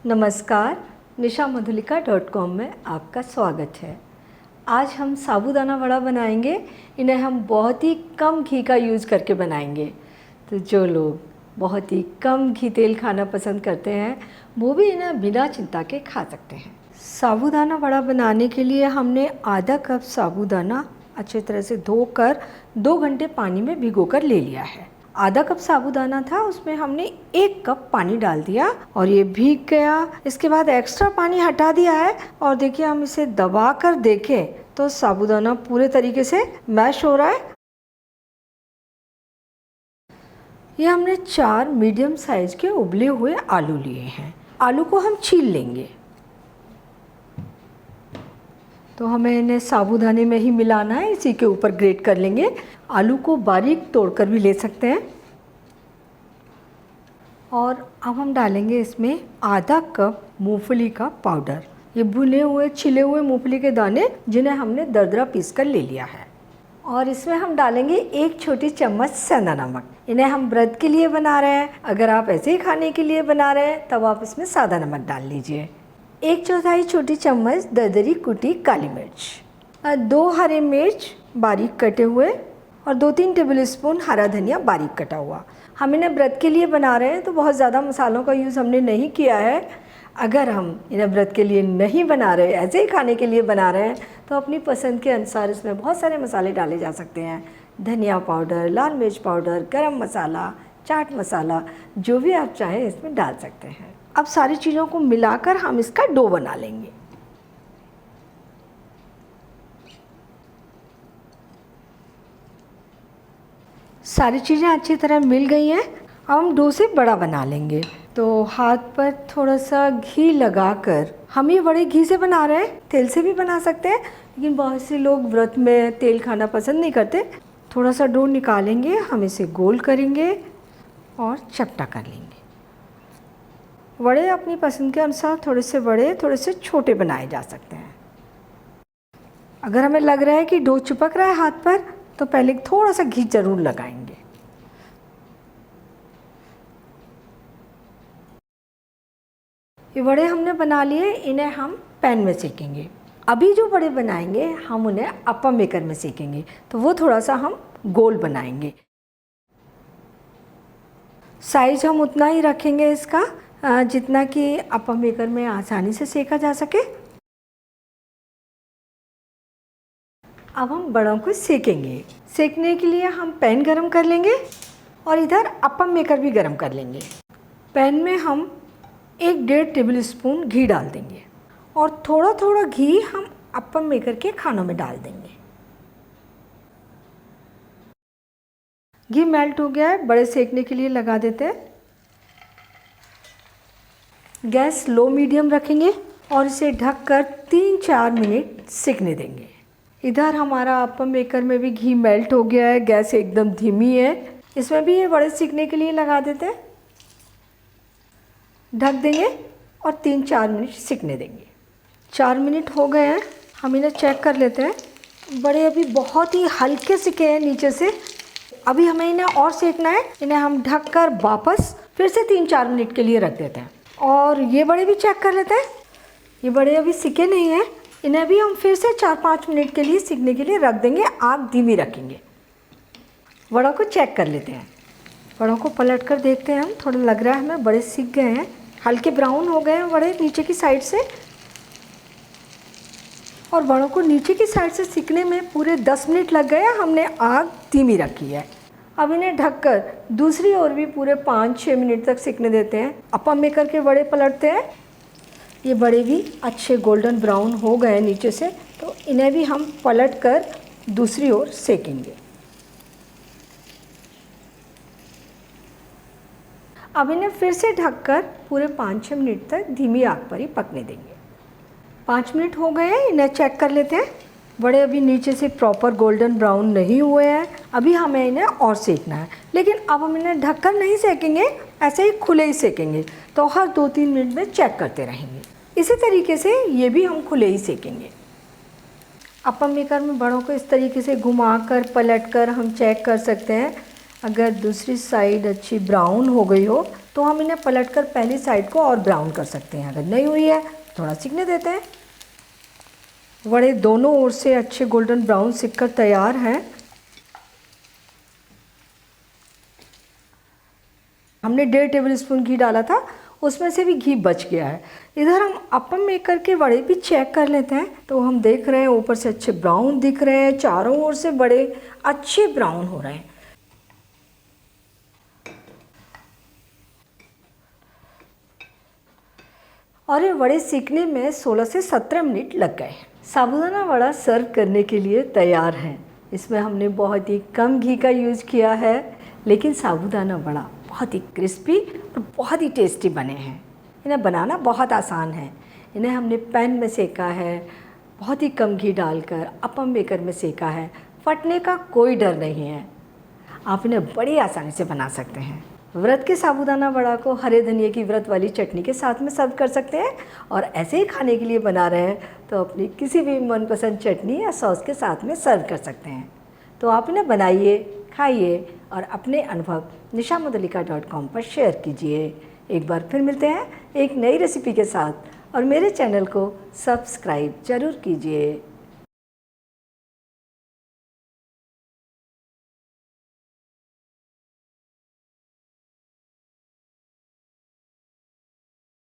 नमस्कार, nishamadhulika.com में आपका स्वागत है। आज हम साबूदाना वड़ा बनाएंगे। इन्हें हम बहुत ही कम घी का यूज़ करके बनाएंगे। तो जो लोग बहुत ही कम घी तेल खाना पसंद करते हैं वो भी इन्हें बिना चिंता के खा सकते हैं। साबूदाना वड़ा बनाने के लिए हमने आधा कप साबूदाना अच्छी तरह से धोकर 2 घंटे पानी में भिगोकर ले लिया है। आधा कप साबूदाना था, उसमें हमने 1 कप पानी डाल दिया और ये भीग गया। इसके बाद एक्स्ट्रा पानी हटा दिया है और देखिए हम इसे दबा कर देखें तो साबूदाना पूरे तरीके से मैश हो रहा है। ये हमने 4 मीडियम साइज के उबले हुए आलू लिए हैं। आलू को हम छील लेंगे। तो हमें इन्हें साबूदाने में ही मिलाना है, इसी के ऊपर ग्रेट कर लेंगे। आलू को बारीक तोड़कर भी ले सकते हैं। और अब हम डालेंगे इसमें आधा कप मूंगफली का पाउडर। ये भुने हुए छिले हुए मूंगफली के दाने जिन्हें हमने दरदरा पीस कर ले लिया है। और इसमें हम डालेंगे 1 छोटी चम्मच सेंधा नमक। इन्हें हम व्रत के लिए बना रहे हैं। अगर आप ऐसे ही खाने के लिए बना रहे हैं तब आप इसमें सादा नमक डाल लीजिए। 1/4 छोटी चम्मच दरदरी कुटी काली मिर्च, 2 हरे मिर्च बारीक कटे हुए और 2-3 टेबलस्पून हरा धनिया बारीक कटा हुआ। हम इन्हें व्रत के लिए बना रहे हैं तो बहुत ज़्यादा मसालों का यूज़ हमने नहीं किया है। अगर हम इन्हें व्रत के लिए नहीं बना रहे, ऐसे ही खाने के लिए बना रहे हैं तो अपनी पसंद के अनुसार इसमें बहुत सारे मसाले डाले जा सकते हैं। धनिया पाउडर, लाल मिर्च पाउडर, गरम मसाला, चाट मसाला, जो भी आप चाहें इसमें डाल सकते हैं। अब सारी चीज़ों को मिलाकर हम इसका डो बना लेंगे। सारी चीज़ें अच्छी तरह मिल गई हैं। अब हम डो से बड़ा बना लेंगे। तो हाथ पर थोड़ा सा घी लगाकर, हम ये बड़े घी से बना रहे हैं, तेल से भी बना सकते हैं, लेकिन बहुत से लोग व्रत में तेल खाना पसंद नहीं करते। थोड़ा सा डो निकालेंगे, हम इसे गोल करेंगे और चपटा कर लेंगे। वड़े अपनी पसंद के अनुसार थोड़े से बड़े, थोड़े से छोटे बनाए जा सकते हैं। अगर हमें लग रहा है कि डो चिपक रहा है हाथ पर तो पहले थोड़ा सा घी जरूर लगाएंगे। ये वड़े हमने बना लिए, इन्हें हम पैन में सेकेंगे। अभी जो वड़े बनाएंगे हम उन्हें अप्पम मेकर में सेकेंगे, तो वो थोड़ा सा हम गोल बनाएंगे। साइज हम उतना ही रखेंगे इसका जितना कि अप्पम मेकर में आसानी से सेका जा सके। अब हम बड़ों को सेकेंगे। सेकने के लिए हम पैन गरम कर लेंगे और इधर अप्पम मेकर भी गरम कर लेंगे। पैन में हम 1-1.5 टेबलस्पून घी डाल देंगे और थोड़ा थोड़ा घी हम अप्पम मेकर के खानों में डाल देंगे। घी मेल्ट हो गया है, बड़े सेकने के लिए लगा देते हैं। गैस लो मीडियम रखेंगे और इसे ढककर 3-4 मिनट सेकने देंगे। इधर हमारा अप्पम मेकर में भी घी मेल्ट हो गया है, गैस एकदम धीमी है। इसमें भी ये बड़े सेकने के लिए लगा देते हैं। ढक देंगे और 3-4 मिनट सेकने देंगे। 4 मिनट हो गए हैं, हम इन्हें चेक कर लेते हैं। बड़े अभी बहुत ही हल्के सिके हैं नीचे से। अभी हमें इन्हें और सेकना है। इन्हें हम ढककर वापस फिर से 3-4 मिनट के लिए रख देते हैं। और ये बड़े भी चेक कर लेते हैं। ये बड़े अभी सिके नहीं हैं, इन्हें भी हम फिर से 4-5 मिनट के लिए सिकने के लिए रख देंगे। आग धीमी रखेंगे। वड़ों को चेक कर लेते हैं। वड़ों को पलट कर देखते हैं हम। थोड़ा लग रहा है हमें बड़े सिक गए हैं, हल्के ब्राउन हो गए हैं वड़े नीचे की साइड से। और वड़ों को नीचे की साइड से सिकने में पूरे 10 मिनट लग गए। हमने आग धीमी रखी है। अब इन्हें ढककर दूसरी ओर भी पूरे 5-6 मिनट तक सिकने देते हैं। अप्पम मेकर के वड़े पलटते हैं। ये बड़े भी अच्छे गोल्डन ब्राउन हो गए हैं नीचे से, तो इन्हें भी हम पलट कर दूसरी ओर सेकेंगे। अब इन्हें फिर से ढककर पूरे 5-6 मिनट तक धीमी आग पर ही पकने देंगे। 5 मिनट हो गए हैं, इन्हें चेक कर लेते हैं। बड़े अभी नीचे से प्रॉपर गोल्डन ब्राउन नहीं हुए हैं। अभी हमें इन्हें और सेकना है, लेकिन अब हम इन्हें ढककर नहीं सेकेंगे, ऐसे ही खुले ही सेकेंगे। तो हर 2-3 मिनट में चेक करते रहेंगे। इसी तरीके से ये भी हम खुले ही सेकेंगे। अप्पम मेकर में बड़ों को इस तरीके से घुमाकर पलटकर हम चेक कर सकते हैं। अगर दूसरी साइड अच्छी ब्राउन हो गई हो तो हम इन्हें पलटकर पहली साइड को और ब्राउन कर सकते हैं। अगर नहीं हुई है थोड़ा सीखने देते हैं। वड़े दोनों ओर से अच्छे गोल्डन ब्राउन सिककर तैयार हैं। हमने 1.5 टेबल स्पून घी डाला था, उसमें से भी घी बच गया है। इधर हम अप्पम मेकर के वड़े भी चेक कर लेते हैं। तो हम देख रहे हैं ऊपर से अच्छे ब्राउन दिख रहे हैं, चारों ओर से बड़े अच्छे ब्राउन हो रहे हैं। और ये वड़े सीखने में 16 से 17 मिनट लग गए। साबूदाना वड़ा सर्व करने के लिए तैयार है। इसमें हमने बहुत ही कम घी का यूज़ किया है, लेकिन साबूदाना वड़ा बहुत ही क्रिस्पी और बहुत ही टेस्टी बने हैं। इन्हें बनाना बहुत आसान है। इन्हें हमने पैन में सेका है, बहुत ही कम घी डालकर अप्पम मेकर में सेका है। फटने का कोई डर नहीं है। आप इन्हें बड़ी आसानी से बना सकते हैं। व्रत के साबूदाना वड़ा को हरे धनिए की व्रत वाली चटनी के साथ में सर्व कर सकते हैं। और ऐसे ही खाने के लिए बना रहे हैं तो अपनी किसी भी मनपसंद चटनी या सॉस के साथ में सर्व कर सकते हैं। तो आप इन्हें बनाइए, खाइए और अपने अनुभव nishamudalika.com पर शेयर कीजिए। एक बार फिर मिलते हैं एक नई रेसिपी के साथ और मेरे चैनल को सब्सक्राइब ज़रूर कीजिए।